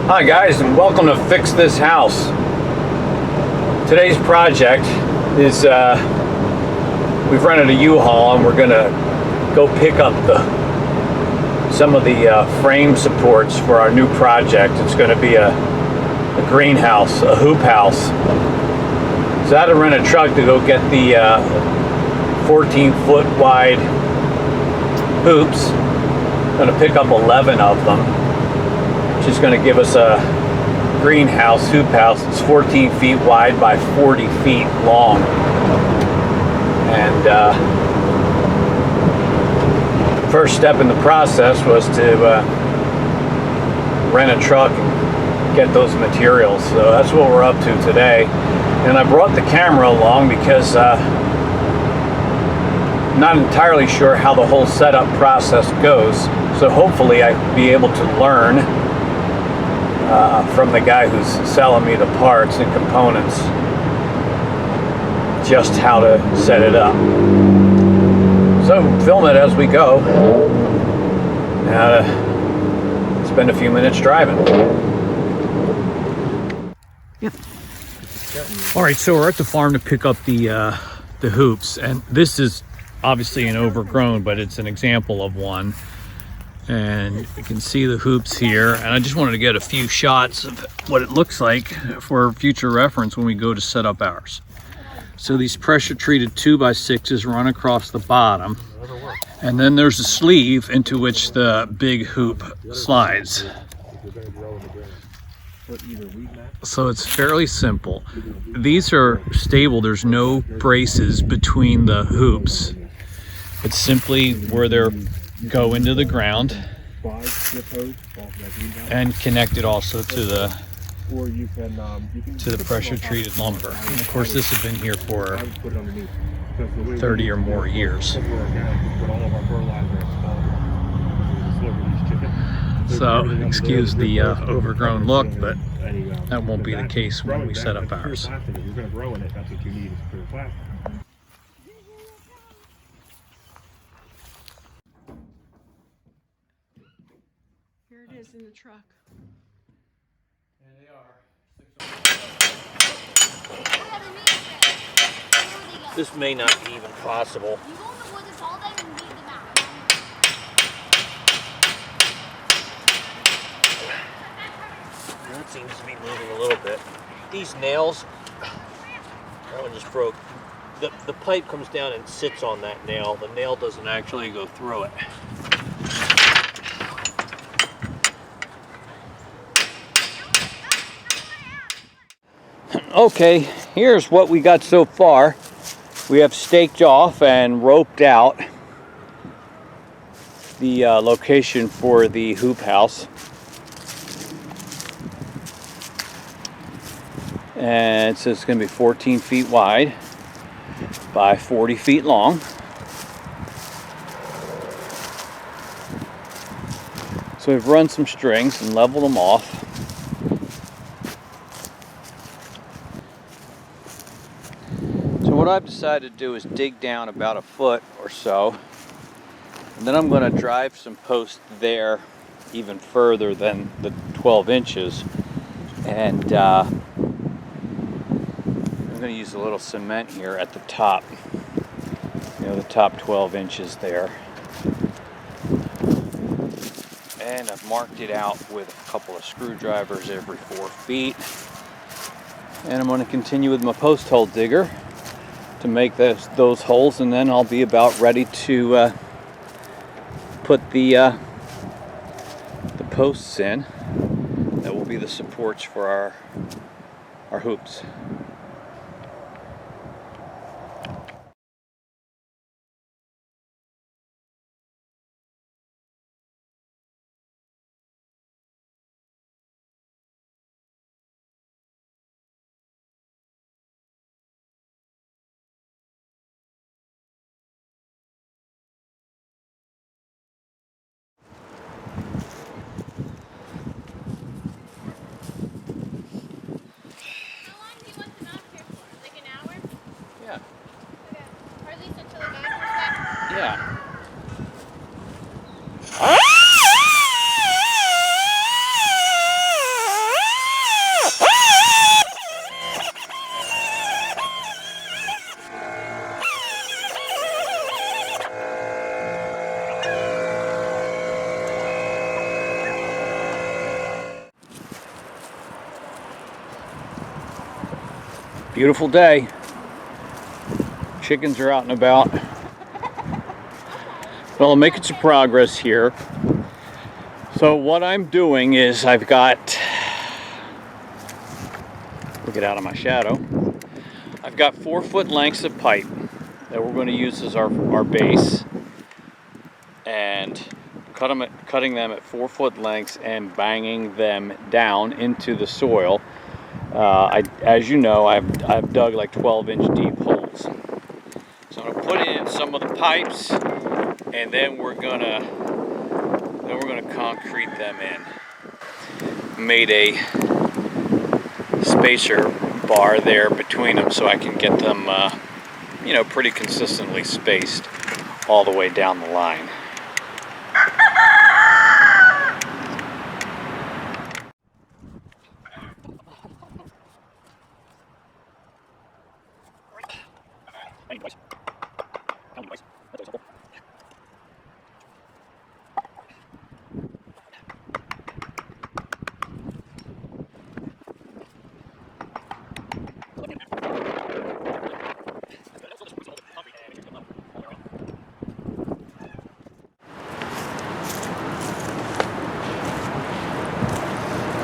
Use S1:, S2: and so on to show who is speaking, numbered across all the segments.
S1: Hi guys, and welcome to Fix This House. Today's project is we've rented a U-Haul and we're gonna go pick up some of the frame supports for our new project. It's gonna be a greenhouse, a hoop house. So I had to rent a truck to go get the 14-foot wide hoops. I'm gonna pick up 11 of them. Just going to give us a greenhouse, hoop house. It's 14 feet wide by 40 feet long. And first step in the process was to rent a truck and get those materials. So that's what we're up to today. And I brought the camera along because I'm not entirely sure how the whole setup process goes. So hopefully I'll be able to learn from the guy who's selling me the parts and components just how to set it up. So film it as we go. Spend a few minutes driving. Yeah. All right, so we're at the farm to pick up the hoops, and this is obviously an overgrown, but it's an example of one. And you can see the hoops here, and I just wanted to get a few shots of what it looks like for future reference when we go to set up ours. So these pressure treated 2x6s run across the bottom, and then there's a sleeve into which the big hoop slides. So it's fairly simple. These are stable. There's no braces between the hoops. It's simply where they're go into the ground and connect it also to the pressure treated lumber. And of course this has been here for 30 or more years. So excuse the overgrown look, but that won't be the case when we set up ours.
S2: Here it is in the truck.
S1: And they are. This may not be even possible. That seems to be moving a little bit. These nails, that one just broke. The pipe comes down and sits on that nail. The nail doesn't actually go through it. Okay, here's what we got so far. We have staked off and roped out the location for the hoop house. And so it's going to be 14 feet wide by 40 feet long. So we've run some strings and leveled them off. What I've decided to do is dig down about a foot or so, and then I'm going to drive some posts there even further than the 12 inches, and I'm going to use a little cement here at the top, the top 12 inches there, and I've marked it out with a couple of screwdrivers every 4 feet, and I'm going to continue with my post hole digger to make those holes, and then I'll be about ready to put the posts in that will be the supports for our hoops. Beautiful day. Chickens are out and about. Well, I'm making some progress here. So what I'm doing is I've got, we'll get out of my shadow. I've got 4-foot lengths of pipe that we're going to use as our base, and cutting them at 4-foot lengths and banging them down into the soil. As you know, I've dug like 12-inch deep holes. So I'm going to put in some of the pipes, and then we're gonna concrete them in. Made a spacer bar there between them so I can get them, pretty consistently spaced all the way down the line.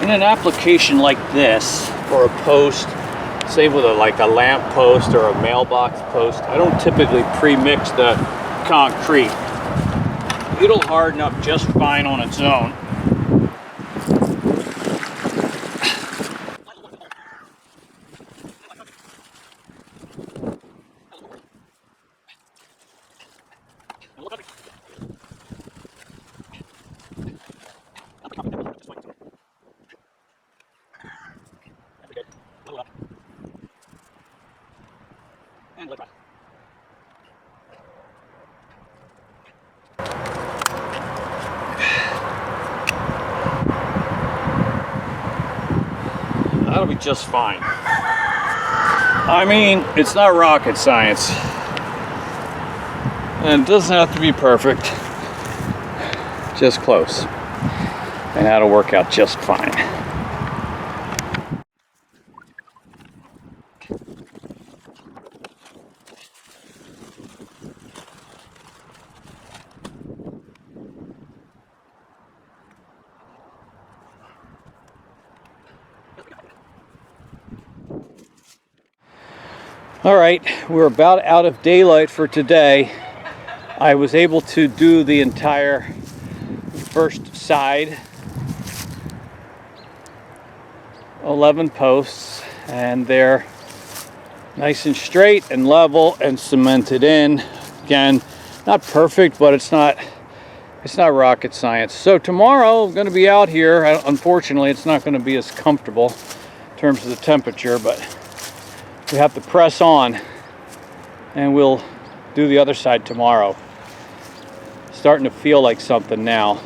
S1: In an application like this, for a post, say with a lamp post or a mailbox post, I don't typically pre-mix the concrete. It'll harden up just fine on its own. That'll be just fine. I mean, it's not rocket science. And it doesn't have to be perfect. Just close. And that'll work out just fine. All right, we're about out of daylight for today. I was able to do the entire first side, 11 posts, and they're nice and straight and level and cemented in. Again, not perfect, but it's not rocket science. So tomorrow I'm going to be out here. Unfortunately, it's not going to be as comfortable in terms of the temperature, but we have to press on, and we'll do the other side tomorrow. Starting to feel like something now.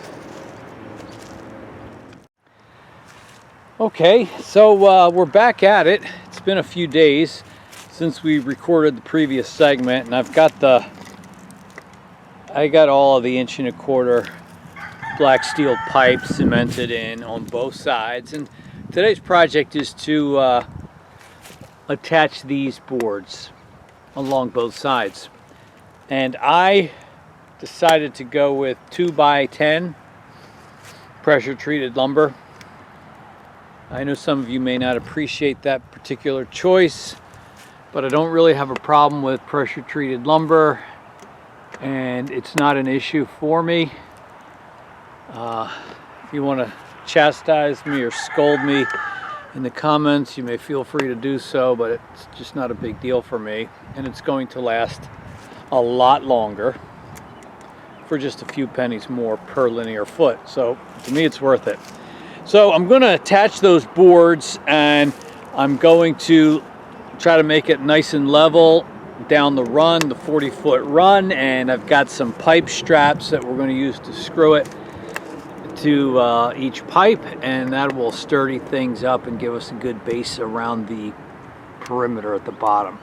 S1: Okay, so we're back at it. It's been a few days since we recorded the previous segment, and I got all of the 1¼ black steel pipe cemented in on both sides, and today's project is to attach these boards along both sides. And I decided to go with 2x10 pressure treated lumber. I know some of you may not appreciate that particular choice, but I don't really have a problem with pressure treated lumber, and it's not an issue for me. If you want to chastise me or scold me in the comments, you may feel free to do so, but it's just not a big deal for me, and it's going to last a lot longer for just a few pennies more per linear foot. So to me, it's worth it. So I'm going to attach those boards, and I'm going to try to make it nice and level down the run, the 40-foot run, and I've got some pipe straps that we're going to use to screw it to each pipe, and that will sturdy things up and give us a good base around the perimeter at the bottom.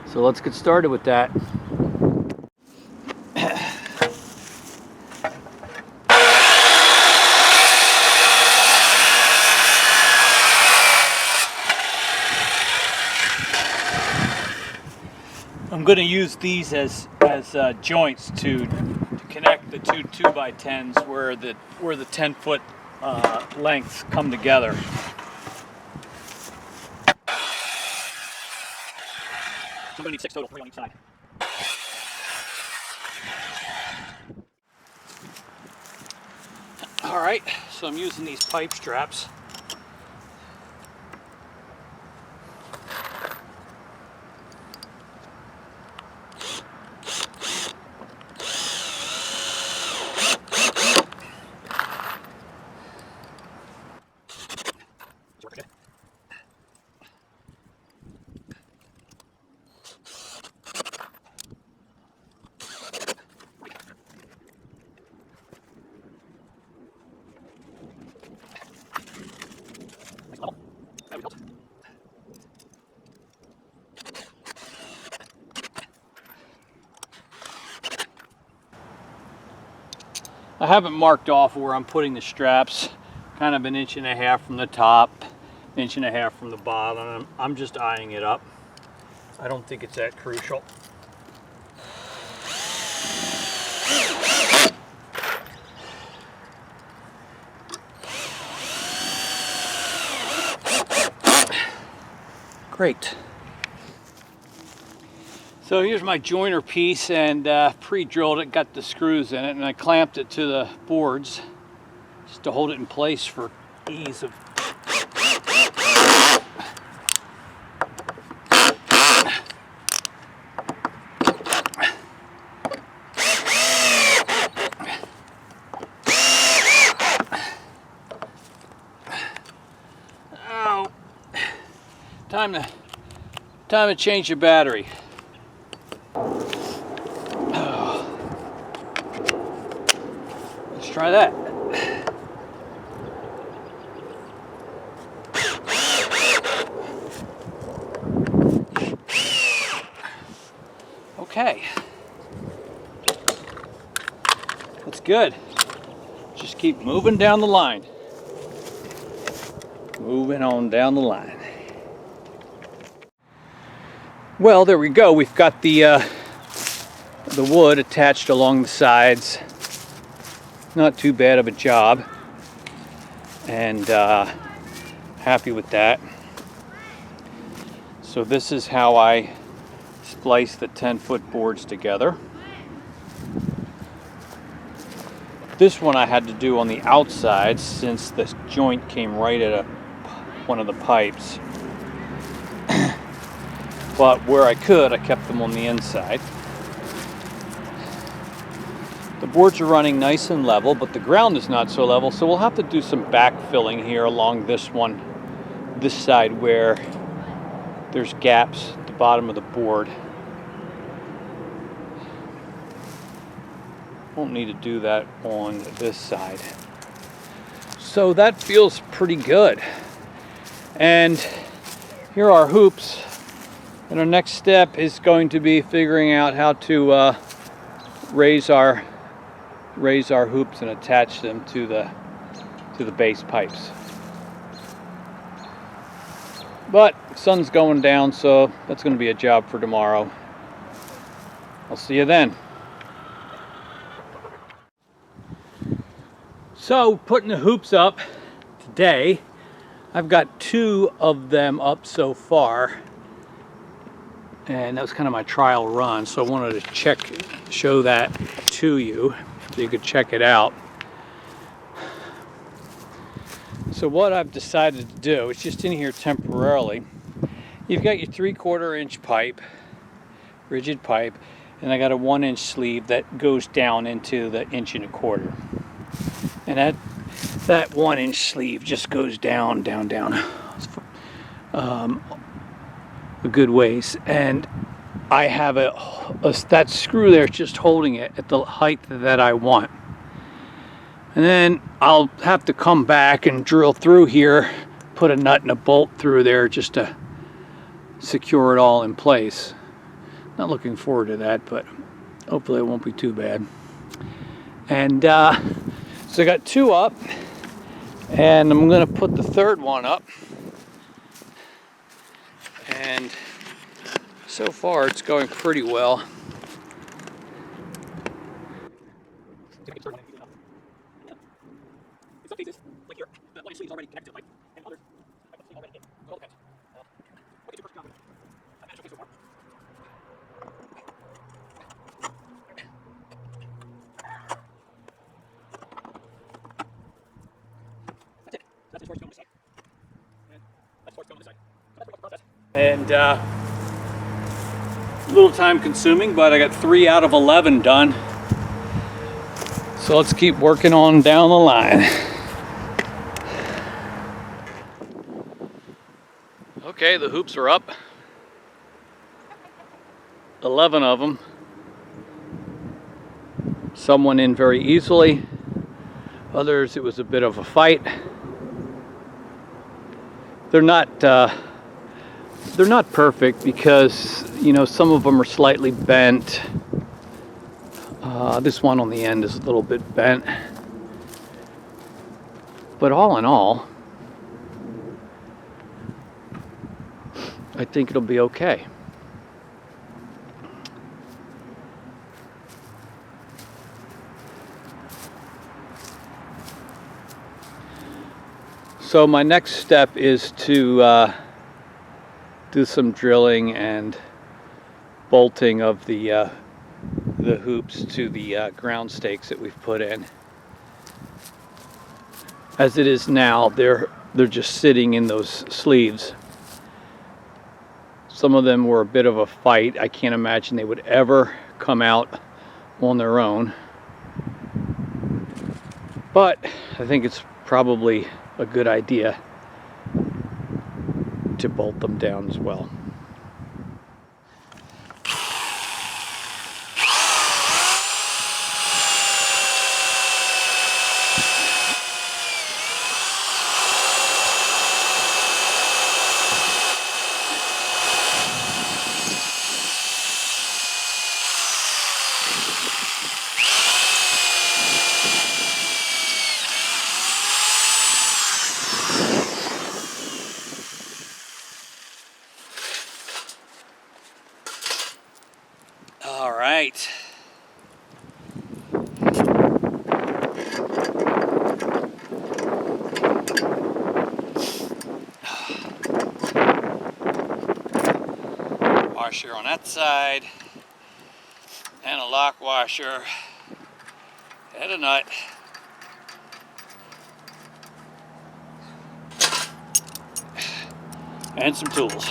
S1: So let's get started with that. going to use these as joints to connect the two 2x10s where the 10-foot lengths come together. I'm going to need 6 total, 3 on each side. All right, so I'm using these pipe straps. I haven't marked off where I'm putting the straps, kind of 1.5 inches from the top, 1.5 inches from the bottom. I'm just eyeing it up. I don't think it's that crucial. Great. So here's my joiner piece, and pre-drilled it, got the screws in it, and I clamped it to the boards just to hold it in place for ease of. Oh, time to change your battery. Let's try that. Okay. That's good. Just keep moving down the line. Moving on down the line. Well, there we go. We've got the wood attached along the sides. Not too bad of a job, and happy with that. So this is how I splice the 10-foot boards together. This one I had to do on the outside since the joint came right at one of the pipes. But where I could, I kept them on the inside. The boards are running nice and level, but the ground is not so level, so we'll have to do some backfilling here along this side where there's gaps at the bottom of the board. Won't need to do that on this side. So that feels pretty good. And here are hoops. And our next step is going to be figuring out how to raise our hoops and attach them to the base pipes. But the sun's going down, so that's going to be a job for tomorrow. I'll see you then. So putting the hoops up today, I've got 2 of them up so far. And that was kind of my trial run, so I wanted to show that to you so you could check it out. So what I've decided to do, it's just in here temporarily. You've got your 3/4 inch pipe, rigid pipe, and I got a 1-inch sleeve that goes down into the 1.25 inches. And that 1-inch sleeve just goes down a good ways, and I have that screw there just holding it at the height that I want. And then I'll have to come back and drill through here, put a nut and a bolt through there just to secure it all in place. Not looking forward to that, but hopefully it won't be too bad. And so I got 2 up, and I'm going to put the 3rd one up and So far, it's going pretty well. And a little time consuming, but I got 3 out of 11 done. So let's keep working on down the line. Okay, the hoops are up. 11 of them. Some went in very easily. Others, it was a bit of a fight. They're not perfect because, you know, some of them are slightly bent. This one on the end is a little bit bent. But all in all, I think it'll be okay. So my next step is to do some drilling and bolting of the hoops to the ground stakes that we've put in. As it is now, they're just sitting in those sleeves. Some of them were a bit of a fight. I can't imagine they would ever come out on their own. But I think it's probably a good idea to bolt them down as well. All right. Washer on that side, and a lock washer, and a nut. And some tools.